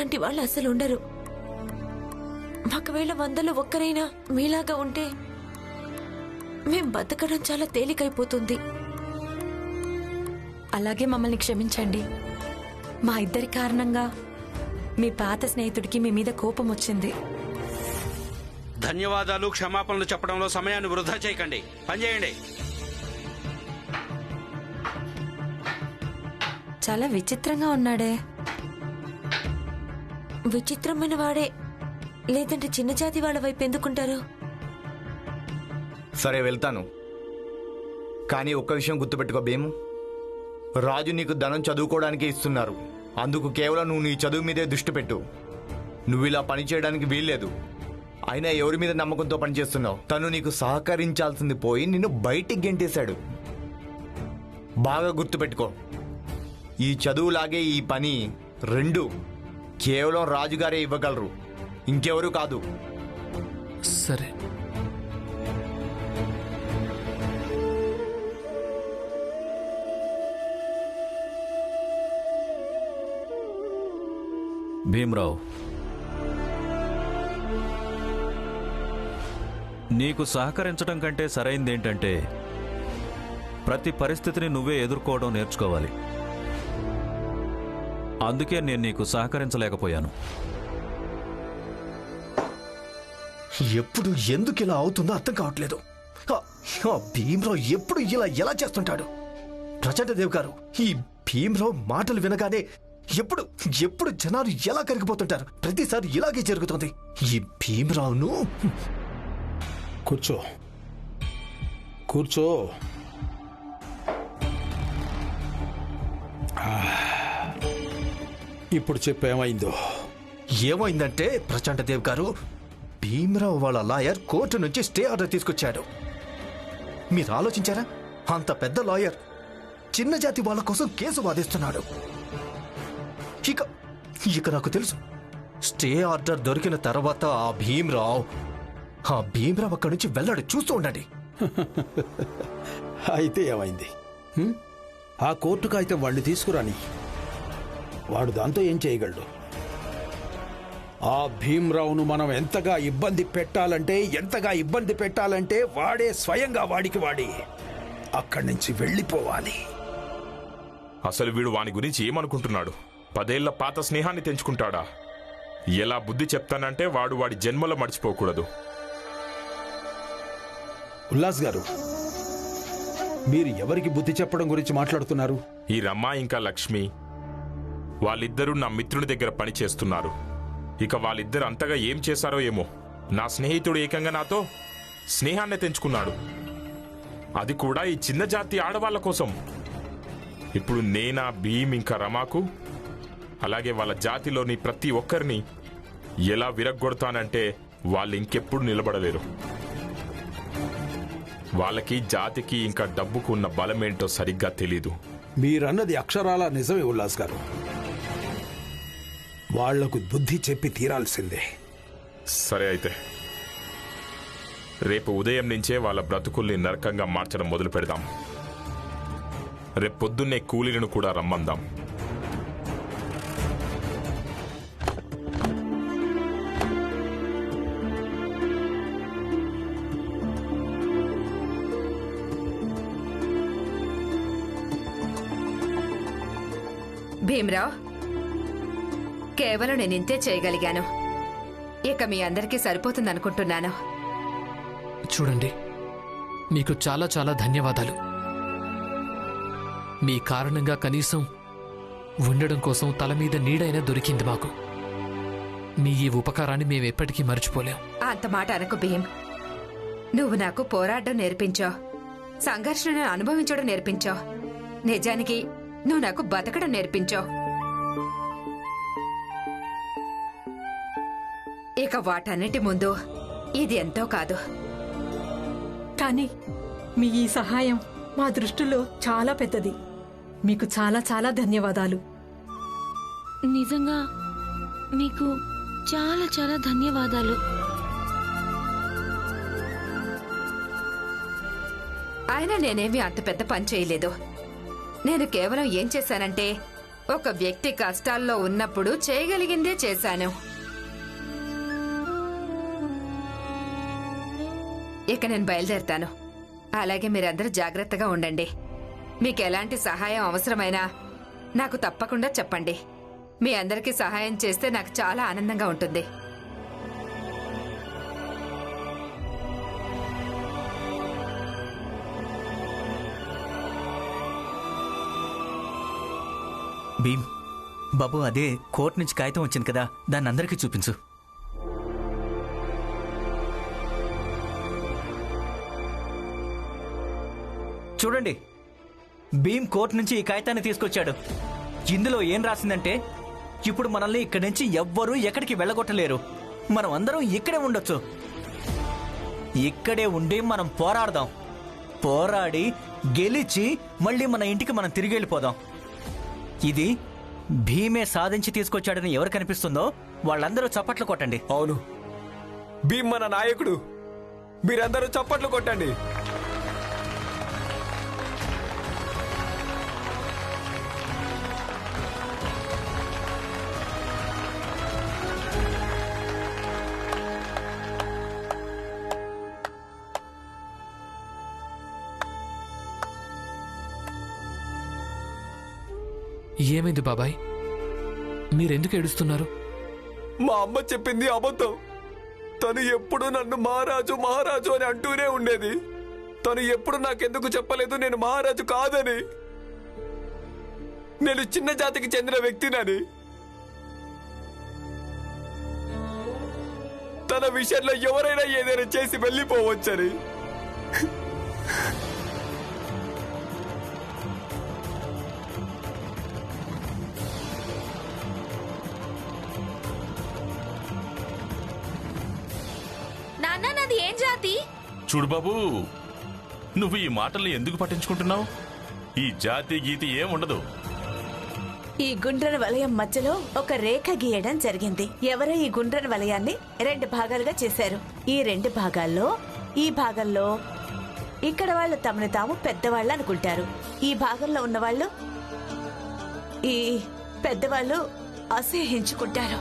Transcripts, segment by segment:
మీలాంటి వాళ్ళు అసలు ఉండరు. ఒకవేళ 100లో ఒక్కరైనా మీలాగా ఉంటే మేం బతకడం చాలా తేలికైపోతుంది. అలాగే మమ్మల్ని క్షమించండి. మా ఇద్దరి కారణంగా మీ పాత స్నేహితుడికి మీ మీద కోపం వచ్చింది. ధన్యవాదాలు, క్షమాపణలు చెప్పడంలో సమయాన్ని వృధా చేయకండి. పనిచేయండి. చాలా విచిత్రంగా ఉన్నాడే. విచిత్రమైన వాడే, లేదంటే చిన్న జాతి వాళ్ళ వైపు ఎందుకుంటారు? సరే వెళ్తాను, కానీ ఒక్క విషయం గుర్తుపెట్టుకో భీము. రాజు నీకు ధనం చదువుకోవడానికే ఇస్తున్నారు. అందుకు కేవలం నువ్వు నీ చదువు మీదే దృష్టి పెట్టు. నువ్వు ఇలా పని చేయడానికి వీల్లేదు. అయినా ఎవరి మీద నమ్మకంతో పనిచేస్తున్నావు? తను నీకు సహకరించాల్సింది పోయి నిన్ను బయటికి గెంటేశాడు. బాగా గుర్తుపెట్టుకో, ఈ చదువులాగే ఈ పని రెండు కేవలం రాజుగారే ఇవ్వగలరు, ఇంకెవరూ కాదు. సరే. భీమ్రావ్, నీకు సహకరించడం కంటే సరైందేంటంటే ప్రతి పరిస్థితిని నువ్వే ఎదుర్కోవడం నేర్చుకోవాలి. అందుకే నేను నీకు సహకరించలేకపోయాను. ఎప్పుడు ఎందుకు ఇలా అవుతుందో అర్థం కావట్లేదు. భీమ్రావు ఎప్పుడు ఇలా ఎలా చేస్తుంటాడు? ప్రచండదేవ్ గారు, ఈ భీమ్రావు మాటలు వినగానే ఎప్పుడు ఎప్పుడు జనాలు ఎలా కరిగిపోతుంటారు. ప్రతిసారి ఇలాగే జరుగుతుంది. ఈ భీమ్రావును. కూర్చో కూర్చో. ఇప్పుడు చెప్పేమైందో? ఏమైందంటే ప్రచండదేవ్ గారు, భీమ్రావు వాళ్ళ లాయర్ కోర్టు నుంచి స్టే ఆర్డర్ తీసుకొచ్చాడు. మీరు ఆలోచించారా? అంత పెద్ద లాయర్ చిన్న జాతి వాళ్ళ కోసం కేసు వాదిస్తున్నాడు. ఇక నాకు తెలుసు, స్టే ఆర్డర్ దొరికిన తర్వాత ఆ భీమ్రావు అక్కడి నుంచి వెళ్ళాడు. చూస్తూ ఉండండి. అయితే ఏమైంది? ఆ కోర్టు కాగితం వాడిని తీసుకురాని. వాడు దాంతో ఏం చేయగలడు? ఆ భీమ్రావును మనం ఎంతగా ఇబ్బంది పెట్టాలంటే వాడే స్వయంగా వాడి అక్కడి నుంచి వెళ్ళిపోవాలి. అసలు వీడు వాని గురించి ఏమనుకుంటున్నాడు? 10 ఏళ్ల పాత స్నేహాన్ని తెంచుకుంటాడా? ఎలా బుద్ధి చెప్తానంటే వాడి జన్మలో మర్చిపోకూడదు. ఉల్లాస్ గారు, మీరు ఎవరికి బుద్ధి చెప్పడం గురించి మాట్లాడుతున్నారు? ఈ రమ్మ ఇంకా లక్ష్మి వాళ్ళిద్దరూ నా మిత్రుని దగ్గర పని చేస్తున్నారు. ఇక వాళ్ళిద్దరు అంతగా ఏం చేశారో ఏమో. నా స్నేహితుడు ఏకంగా నాతో స్నేహాన్ని తెంచుకున్నాడు, అది కూడా ఈ చిన్న జాతి ఆడవాళ్ల కోసం. ఇప్పుడు నేనా భీమ్ ఇంకా రమాకు, అలాగే వాళ్ళ జాతిలోని ప్రతి ఒక్కరిని ఎలా విరగ్గొడతానంటే వాళ్ళు ఇంకెప్పుడు నిలబడలేరు. వాళ్ళకి జాతికి ఇంకా డబ్బుకు ఉన్న బలమేంటో సరిగ్గా తెలీదు. మీరన్నది అక్షరాల నిజమే ఉల్లాస్ గారు. వాళ్లకు బుద్ధి చెప్పి తీరాల్సిందే. సరే, అయితే రేపు ఉదయం నుంచే వాళ్ళ బ్రతుకుల్ని నరకంగా మార్చడం మొదలు పెడదాం. రేపు పొద్దున్నే కూలీలను కూడా రమ్మందాం. భీమ్రావ్, కేవలం నేనింతే చేయగలిగాను. ఇక మీ అందరికీ సరిపోతుందనుకుంటున్నాను. చూడండి, మీకు చాలా చాలా ధన్యవాదాలు. మీ కారణంగా కనీసం ఉండడం కోసం తల మీద నీడైనా దొరికింది మాకు. మీ ఈ ఉపకారాన్ని మేమెప్పటికీ మర్చిపోలేం. అంత మాట అనకు భీమ్. నువ్వు నాకు పోరాడడం నేర్పించావు, సంఘర్షణను అనుభవించడం నేర్పించావు. నిజానికి నువ్వు నాకు బతకడం నేర్పించావు. ఇక వాటన్నిటి ముందు ఇది ఎంతో కాదు. కానీ మీ ఈ సహాయం మా దృష్టిలో చాలా పెద్దది. మీకు చాలా చాలా ధన్యవాదాలు. నిజంగా మీకు చాలా చాలా ధన్యవాదాలు. అయినా నేనేమీ అంత పెద్ద పని చేయలేదు. నేను కేవలం ఏం చేశానంటే ఒక వ్యక్తి కష్టాల్లో ఉన్నప్పుడు చేయగలిగిందే చేశాను. ఇక నేను బయలుదేరుతాను. అలాగే మీరందరూ జాగ్రత్తగా ఉండండి. మీకు ఎలాంటి సహాయం అవసరమైనా నాకు తప్పకుండా చెప్పండి. మీ అందరికీ సహాయం చేస్తే నాకు చాలా ఆనందంగా ఉంటుంది. భీమ్, బాబు అదే కోర్టు నుంచి కాగితం వచ్చింది కదా, దాన్ని అందరికీ చూపించు. చూడండి, భీమ్ కోర్టు నుంచి ఈ కాగితాన్ని తీసుకొచ్చాడు. ఇందులో ఏం రాసిందంటే, ఇప్పుడు మనల్ని ఇక్కడి నుంచి ఎవ్వరూ ఎక్కడికి వెళ్ళగొట్టలేరు. మనం అందరం ఇక్కడే ఉండొచ్చు. ఇక్కడే ఉండి మనం పోరాడదాం. పోరాడి గెలిచి మళ్ళీ మన ఇంటికి మనం తిరిగి వెళ్ళిపోదాం. ఇది భీమే సాధించి తీసుకొచ్చాడని ఎవరు కనిపిస్తుందో వాళ్ళందరూ చప్పట్లు కొట్టండి. అవును, భీమ్ మన నాయకుడు. మీరందరూ చప్పట్లు కొట్టండి. ఏమైంది బాబాయ్? మీరెందుకు ఏడుస్తున్నారు? మా అమ్మ చెప్పింది అబద్ధం. తను ఎప్పుడు నన్ను మహారాజు మహారాజు అని అంటూనే ఉండేది. తను ఎప్పుడు నాకెందుకు చెప్పలేదు నేను మహారాజు కాదని, నేను చిన్న జాతికి చెందిన వ్యక్తినని. తన విషయంలో ఎవరైనా ఏదైనా చేసి వెళ్ళిపోవచ్చని. నాన్న, నాది ఏం జాతి? చూడు బాబు, నువ్వు ఈ మాటల్ని ఎందుకు పట్టించుకుంటున్నావు? ఈ జాతి గీతి ఏం ఉండదు. ఈ గుండ్రని వలయం మధ్యలో ఒక రేఖ గీయడం జరిగింది. ఎవరో ఈ గుండ్రని వలయాన్ని 2 భాగాలుగా చేశారు. ఈ 2 భాగాల్లో ఈ భాగంలో ఇక్కడ వాళ్ళు తమను తాము పెద్దవాళ్ళు అనుకుంటారు. ఈ భాగంలో ఉన్నవాళ్ళు ఈ పెద్దవాళ్ళు అసహ్యించుకుంటారు.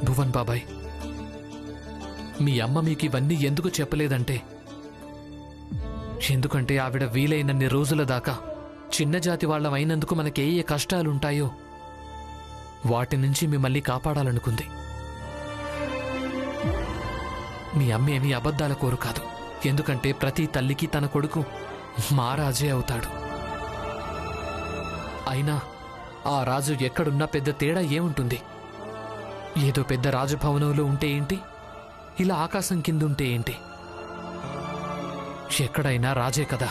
భువన్ బాబాయ్, మీ అమ్మ మీకు ఇవన్నీ ఎందుకు చెప్పలేదంటే, ఎందుకంటే ఆవిడ వీలైనన్ని రోజుల దాకా చిన్న జాతి వాళ్ళమైనందుకు మనకి ఏ కష్టాలుంటాయో వాటి నుంచి మిమ్మల్ని కాపాడాలనుకుంది. మీ అమ్మ ఏమీ అబద్ధాల కోరు కాదు. ఎందుకంటే ప్రతి తల్లికి తన కొడుకు మహారాజే అవుతాడు. అయినా ఆ రాజు ఎక్కడున్నా పెద్ద తేడా ఏముంటుంది? ఏదో పెద్ద రాజభవనంలో ఉంటే ఏంటి, ఇలా ఆకాశం కిందుంటే ఏంటి? ఎక్కడైనా రాజే కదా.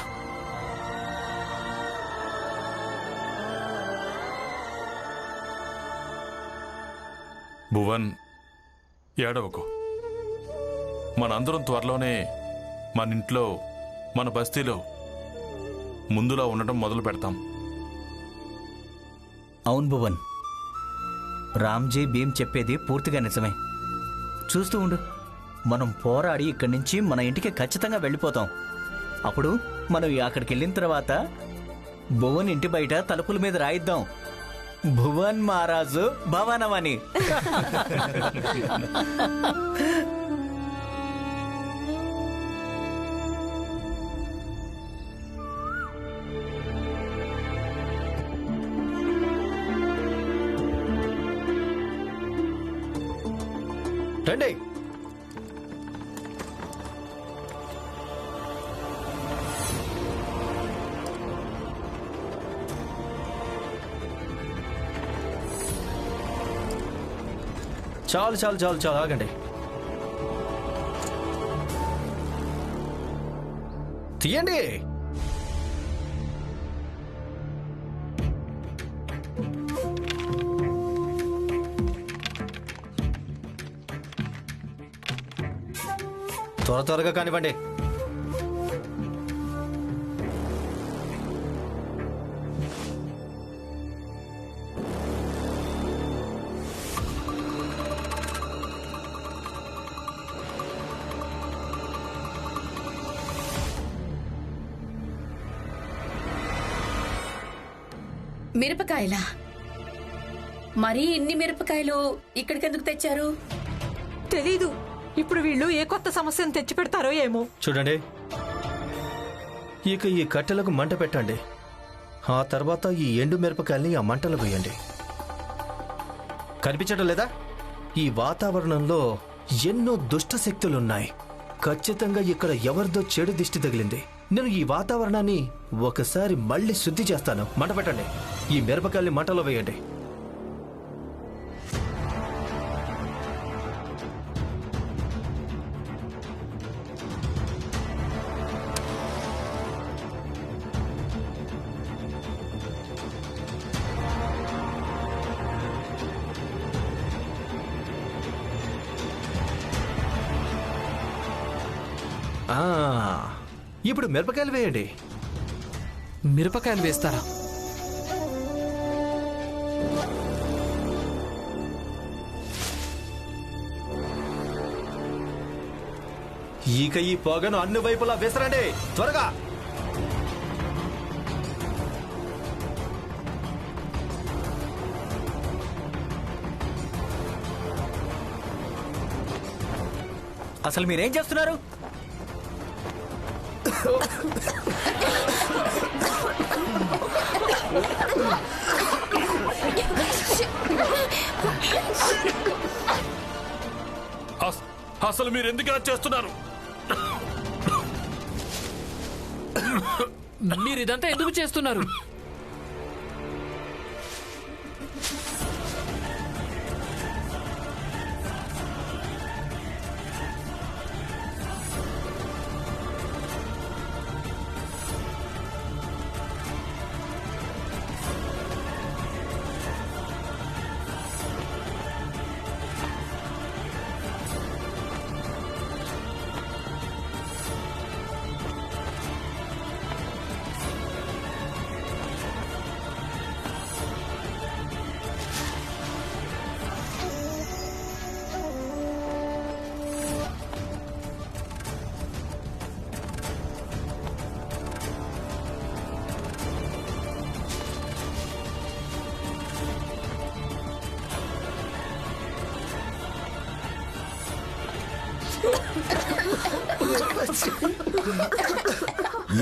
భువన్, ఏడవకు. మనందరం త్వరలోనే మన ఇంట్లో, మన బస్తీలో ముందులా ఉండటం మొదలు పెడతాం. అవును భువన్, రామ్జీ భీమ్ చెప్పేది పూర్తిగా నిజమే. చూస్తూ ఉండు, మనం పోరాడి ఇక్కడి నుంచి మన ఇంటికి ఖచ్చితంగా వెళ్ళిపోతాం. అప్పుడు మనం అక్కడికి వెళ్ళిన తర్వాత భువన్ ఇంటి బయట తలుపుల మీద రాయిద్దాం, భువన్ మహారాజు భవనమని. రండి. చాలు చాలు చాలు చాలు, ఆగండి. తీయండి. త్వరగా కానివ్వండి. మిరపకాయలా? మరీ ఇన్ని మిరపకాయలు ఇక్కడికెందుకు తెచ్చారు? తెలీదు. ఇప్పుడు వీళ్ళు ఏ కొత్త సమస్యను తెచ్చిపెడతారో ఏమో. చూడండి, ఇక ఈ కట్టెలకు మంట పెట్టండి. ఆ తర్వాత ఈ ఎండు మిరపకాయల్ని ఆ మంటలు వేయండి. కనిపించడం లేదా? ఈ వాతావరణంలో ఎన్నో దుష్ట శక్తులున్నాయి. ఖచ్చితంగా ఇక్కడ ఎవరిదో చెడు దిష్టి తగిలింది. నేను ఈ వాతావరణాన్ని ఒకసారి మళ్ళీ శుద్ధి చేస్తాను. మంట పెట్టండి. ఈ మిరపకాయల్ని మంటలో వేయండి. ఇప్పుడు మిరపకాయలు వేయండి. మిరపకాయలు వేస్తారా? ఇక ఈ పొగను అన్ని వైపులా వేసరండి, త్వరగా. అసలు మీరేం చేస్తున్నారు? అసలు మీరు ఎందుకు ఇలా చేస్తున్నారు? మీరు ఇదంతా ఎందుకు చేస్తున్నారు?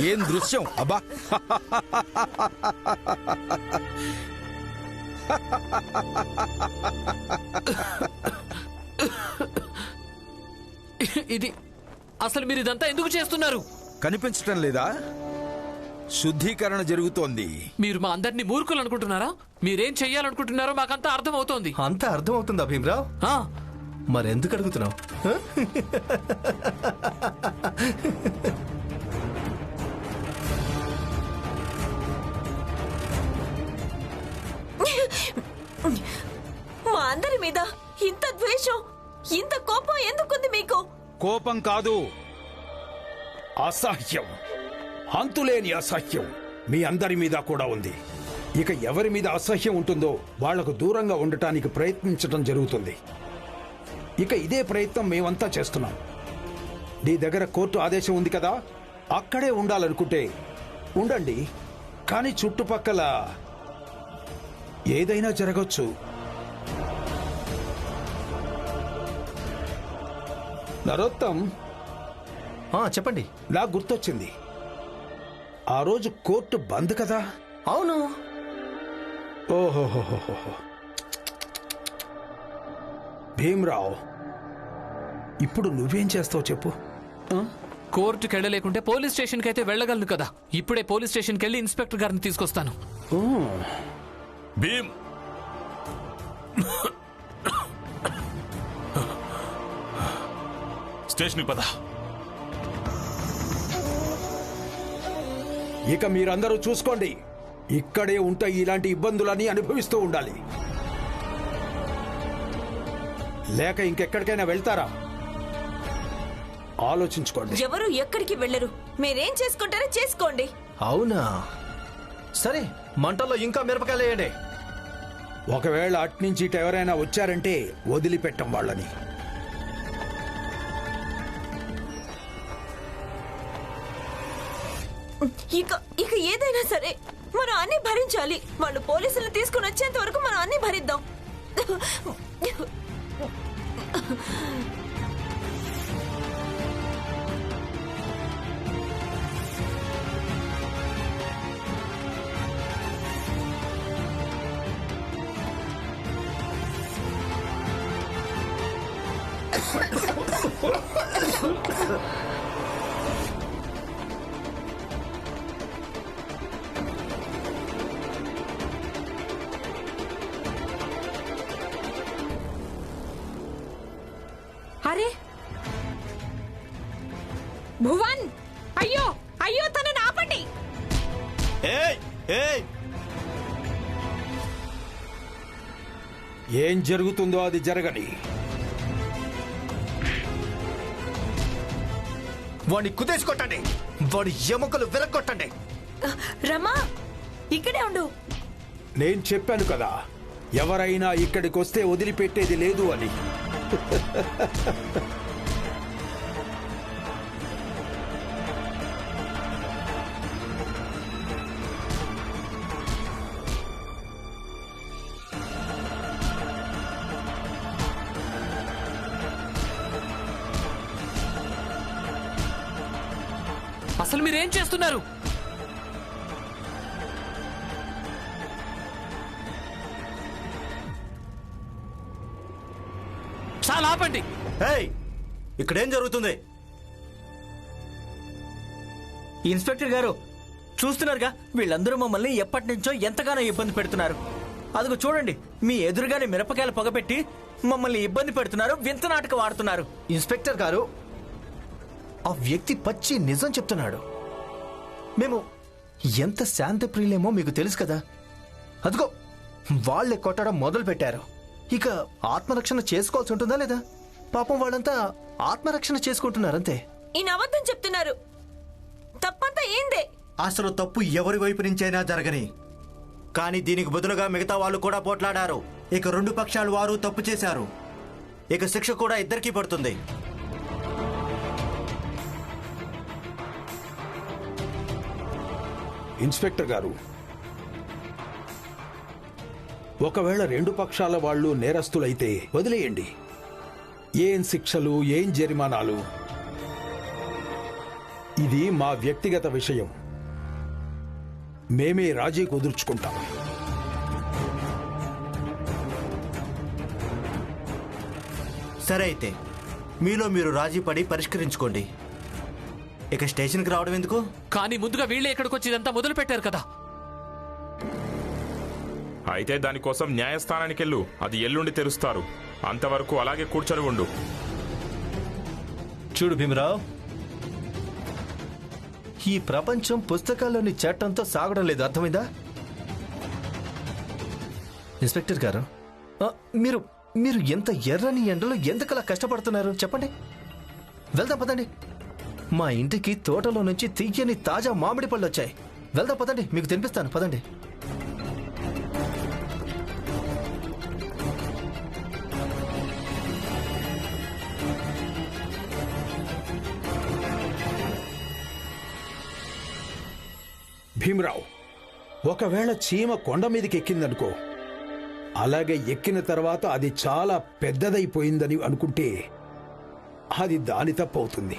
ఏం దృశ్యం అబ్బా! ఇది అసలు మీరు ఇదంతా ఎందుకు చేస్తున్నారు? కనిపించటం లేదా? శుద్ధీకరణ జరుగుతోంది. మీరు మా అందరినీ మూర్ఖులు అనుకుంటున్నారా? మీరేం చెయ్యాలనుకుంటున్నారో మాకంతా అర్థం అవుతోంది. అంతా అర్థం అవుతుందా భీమరావు? మరెందుకు అడుగుతున్నావు? మా అందరి మీద ఇంత ద్వేషం, ఇంత కోపం ఎందుకుంది మీకు? కోపం కాదు, అసహ్యం, అంతులేని అసహ్యం మీ అందరి మీద కూడా ఉంది. ఇక ఎవరి మీద అసహ్యం ఉంటుందో వాళ్లకు దూరంగా ఉండటానికి ప్రయత్నించడం జరుగుతుంది. ఇక ఇదే ప్రయత్నం మేమంతా చేస్తున్నాం. నీ దగ్గర కోర్టు ఆదేశం ఉంది కదా, అక్కడే ఉండాలనుకుంటే ఉండండి. కానీ చుట్టుపక్కల ఏదైనా జరగచ్చు. నరోత్తం, చెప్పండి. నాకు గుర్తొచ్చింది, ఆ రోజు కోర్టు బంద్ కదా? అవును. ఓహోహోహో. భీమరావు, ఇప్పుడు నువ్వేం చేస్తావు చెప్పు? కోర్టుకి వెళ్ళలేకుంటే పోలీస్ స్టేషన్కి అయితే వెళ్ళగలను కదా. ఇప్పుడే పోలీస్ స్టేషన్కి వెళ్ళి ఇన్స్పెక్టర్ గారిని తీసుకొస్తాను. భీమ్, స్టేషన్కి పద. ఇక మీరందరూ చూసుకోండి, ఇక్కడే ఉంటే ఇలాంటి ఇబ్బందులని అనుభవిస్తూ ఉండాలి. లేక ఇంకెక్కడికైనా వెళ్తారా? ఆలోచించుకోండి. ఎవరు ఎక్కడికి వెళ్ళరు. మీరేం చేసుకుంటారో చేసుకోండి. అవునా? సరే, మంటల్లో ఇంకా మిరపకాయలు వేయండి. ఒకవేళ అట్నుంచి ఇటు ఎవరైనా వచ్చారంటే వదిలిపెట్టం వాళ్ళని. ఇక ఏదైనా సరే మనం అన్ని భరించాలి. వాళ్ళు పోలీసులను తీసుకుని వచ్చేంత వరకు మనం అన్ని భరిద్దాం. అరే భువన్, అయ్యో అయ్యో, తనని ఆపండి. ఏం జరుగుతుందో అది జరగని. వాడిని కుదేసి కొట్టండి, వాడి ఎముకలు విరగొట్టండి. రమా, ఇక్కడే ఉండు. నేను చెప్పాను కదా, ఎవరైనా ఇక్కడికి వస్తే వదిలిపెట్టేది లేదు అని. అసలు మీరేం చేస్తున్నారు? చాలా ఆపండి. ఇక్కడేం జరుగుతుంది? ఇన్స్పెక్టర్ గారు చూస్తున్నారుగా, వీళ్ళందరూ మమ్మల్ని ఎప్పటి నుంచో ఎంతగానో ఇబ్బంది పెడుతున్నారు. అదిగో చూడండి, మీ ఎదురుగానే మిరపకాయలు పొగపెట్టి మమ్మల్ని ఇబ్బంది పెడుతున్నారు, వింత నాటకం ఆడుతున్నారు. ఇన్స్పెక్టర్ గారు, ఆ వ్యక్తి పచ్చి నిజం చెప్తున్నాడు. మేము ఎంత శాంతప్రియులేమో మీకు తెలుసు కదా. అదిగో వాళ్ళే కొట్టడం మొదలు పెట్టారు. ఇక ఆత్మరక్షణ చేసుకోవాల్సి ఉంటుందా లేదా? పాపం వాళ్ళంతా ఆత్మరక్షణ చేసుకుంటున్నారంతే. ఈయన అబద్ధం చెప్తున్నారు. తప్పంతా ఏందే? అసలు తప్పు ఎవరి వైపు నుంచైనా జరగని, కానీ దీనికి బదులుగా మిగతా వాళ్ళు కూడా పోట్లాడారు. ఇక రెండు పక్షాలు వారు తప్పు చేశారు. ఇక శిక్ష కూడా ఇద్దరికీ పడుతుంది. ఇన్స్పెక్టర్ గారు, ఒకవేళ రెండు పక్షాల వాళ్ళు నేరస్తులైతే వదిలేయండి. ఏం శిక్షలు, ఏం జరిమానాలు, ఇది మా వ్యక్తిగత విషయం. మేమే రాజీ కుదుర్చుకుంటాం. సరే అయితే మీలో మీరు రాజీ పడి పరిష్కరించుకోండి. ఇక స్టేషన్కి రావడం ఎందుకు? కానీ ముందుగా వీళ్ళే ఇక్కడికి వచ్చి ఇదంతా మొదలు పెట్టారు కదా. అయితే దానికోసం న్యాయస్థానానికి వెళ్ళు. అది ఎల్లుండి తెరుస్తారు. అంతవరకు అలాగే కూర్చొని ఉండు. చూడు భీమరావు, ఈ ప్రపంచం పుస్తకాల్లోని చట్టంతో సాగడం లేదు, అర్థమైందా? ఇన్స్పెక్టర్ గారు, మీరు మీరు ఎంత ఎర్రని ఎండలో ఎందుకలా కష్టపడుతున్నారు చెప్పండి. వెళ్దాం పదండి. మా ఇంటికి తోటలో నుంచి తీయని తాజా మామిడి పళ్ళు వచ్చాయి. వెళ్దాం పదండి, మీకు తినిపిస్తాను పదండి. భీమరావు, ఒకవేళ చీమ కొండ మీదకి ఎక్కిందనుకో, అలాగే ఎక్కిన తర్వాత అది చాలా పెద్దదైపోయిందని అనుకుంటే అది దాని తప్పవుతుంది.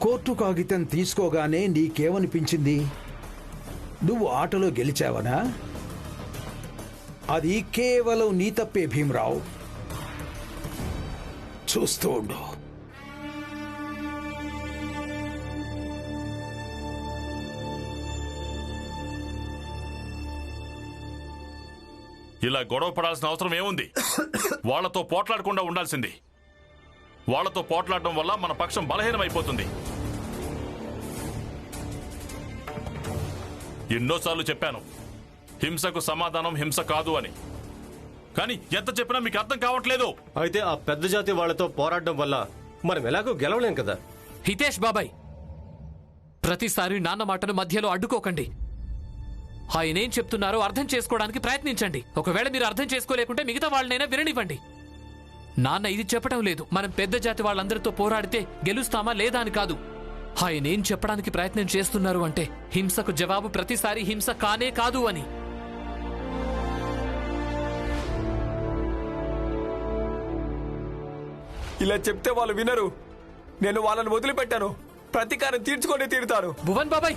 కోర్టు కాగితం తీసుకోగానే నీకేమనిపించింది? నువ్వు ఆటలో గెలిచావనా? అది కేవలం నీ తప్పే భీమరావు. చూస్తూ ఉండు. ఇలా గొడవ పడాల్సిన అవసరం ఏముంది? వాళ్లతో పోట్లాడకుండా ఉండాల్సింది. వాళ్లతో పోట్లాడడం వల్ల మన పక్షం బలహీనమైపోతుంది. ఎన్నోసార్లు చెప్పాను, హింసకు సమాధానం హింస కాదు అని. కానీ ఎంత చెప్పినా మీకు అర్థం కావట్లేదు. అయితే ఆ పెద్ద జాతి వాళ్లతో పోరాడడం వల్ల మనం ఎలాగో గెలవలేం కదా. హితేష్ బాబాయ్, ప్రతిసారి నాన్న మాటను మధ్యలో అడ్డుకోకండి. ఆయనేం చెప్తున్నారో అర్థం చేసుకోవడానికి ప్రయత్నించండి. ఒకవేళ మీరు అర్థం చేసుకోలేకుంటే మిగతా వాళ్ళనైనా విననివ్వండి. నాన్న ఇది చెప్పడం లేదు మనం పెద్ద జాతి వాళ్ళందరితో పోరాడితే గెలుస్తామా లేదా అని కాదు. ఆయన ఏం చెప్పడానికి ప్రయత్నం చేస్తున్నారు అంటే హింసకు జవాబు ప్రతిసారి హింస కానే కాదు అని. ఇలా చెప్తే వాళ్ళు వినరు. నేను వాళ్ళని వదిలిపెట్టాను. ప్రతీకారం తీర్చుకొని తీరుతారు. భువన్ బాబాయ్